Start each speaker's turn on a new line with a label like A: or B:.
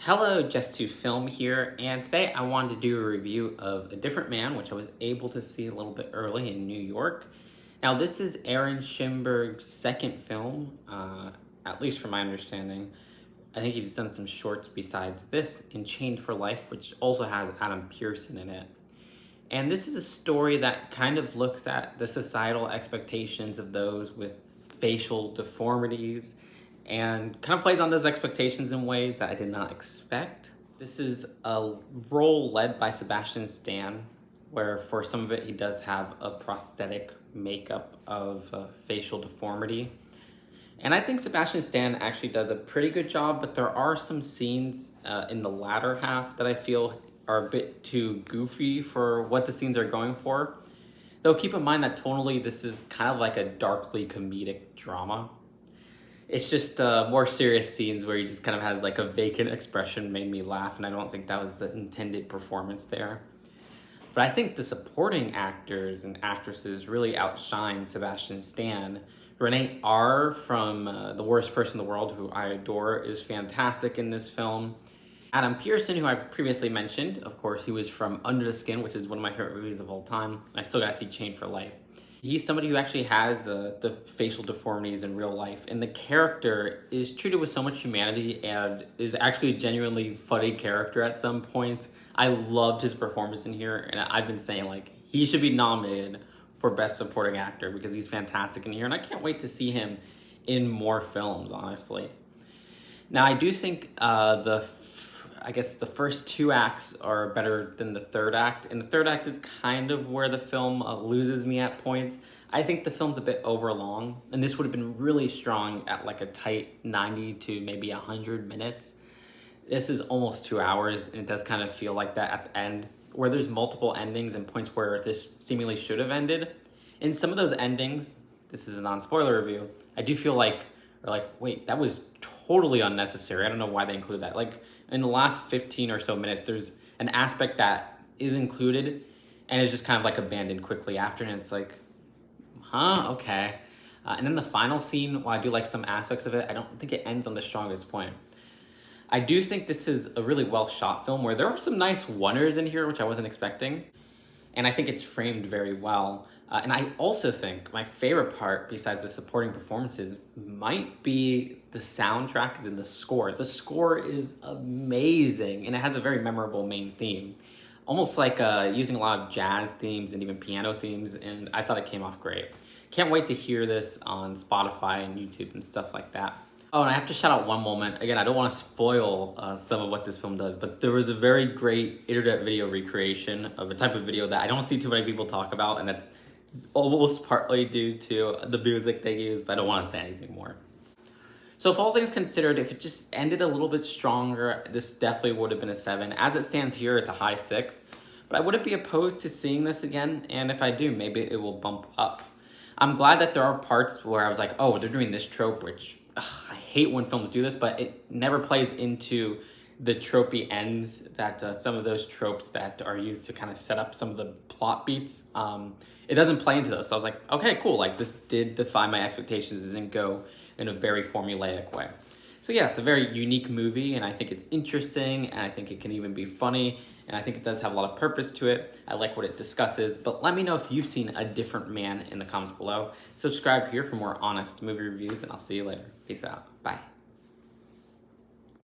A: Hello, Just to Film here, and today I wanted to do a review of A Different Man, which I was able to see a little bit early in New York. Now, this is Aaron Schimberg's second film, at least from my understanding. I think he's done some shorts besides this, in Chained for Life, which also has Adam Pearson in it. And this is a story that kind of looks at the societal expectations of those with facial deformities and kind of plays on those expectations in ways that I did not expect. This is a role led by Sebastian Stan, where for some of it he does have a prosthetic makeup of facial deformity. And I think Sebastian Stan actually does a pretty good job, but there are some scenes in the latter half that I feel are a bit too goofy for what the scenes are going for. Though keep in mind that tonally this is kind of like a darkly comedic drama. It's just more serious scenes where he just kind of has like a vacant expression made me laugh, and I don't think that was the intended performance there. But I think the supporting actors and actresses really outshine Sebastian Stan. Renate from The Worst Person in the World, who I adore, is fantastic in this film. Adam Pearson, who I previously mentioned, of course, he was from Under the Skin, which is one of my favorite movies of all time. I still gotta see Chained for Life. He's somebody who actually has the facial deformities in real life, and the character is treated with so much humanity and is actually a genuinely funny character at some point. I loved his performance in here, and I've been saying like he should be nominated for Best Supporting Actor because he's fantastic in here, and I can't wait to see him in more films, honestly. Now, I do think I guess the first two acts are better than the third act, and the third act is kind of where the film loses me at points. I think the film's a bit overlong, and this would have been really strong at like a tight 90 to maybe 100 minutes. This is almost 2 hours, and it does kind of feel like that at the end, where there's multiple endings and points where this seemingly should have ended. In some of those endings, this is a non-spoiler review, I do feel like, wait, that was totally unnecessary. I don't know why they include that. Like, in the last 15 or so minutes, there's an aspect that is included and is just kind of like abandoned quickly after, and it's like, huh, okay. And then the final scene, while I do like some aspects of it, I don't think it ends on the strongest point. I do think this is a really well shot film where there are some nice wonders in here, which I wasn't expecting. And I think it's framed very well. And I also think my favorite part, besides the supporting performances, might be the soundtrack is in the score. The score is amazing, and it has a very memorable main theme. Almost like using a lot of jazz themes and even piano themes, and I thought it came off great. Can't wait to hear this on Spotify and YouTube and stuff like that. Oh, and I have to shout out one moment. Again, I don't want to spoil some of what this film does, but there was a very great internet video recreation of a type of video that I don't see too many people talk about, and that's almost partly due to the music they use, but I don't want to say anything more. So if all things considered, if it just ended a little bit stronger, this definitely would have been a 7. As it stands here, it's a high 6, but I wouldn't be opposed to seeing this again, and if I do, maybe it will bump up. I'm glad that there are parts where I was like, oh, they're doing this trope, which I hate when films do this, but it never plays into the tropey ends that some of those tropes that are used to kind of set up some of the plot beats. It doesn't play into those. So I was like, okay, cool. Like this did defy my expectations. It didn't go in a very formulaic way. So yeah, it's a very unique movie, and I think it's interesting, and I think it can even be funny, and I think it does have a lot of purpose to it. I like what it discusses, but let me know if you've seen A Different Man in the comments below. Subscribe here for more honest movie reviews, and I'll see you later. Peace out. Bye.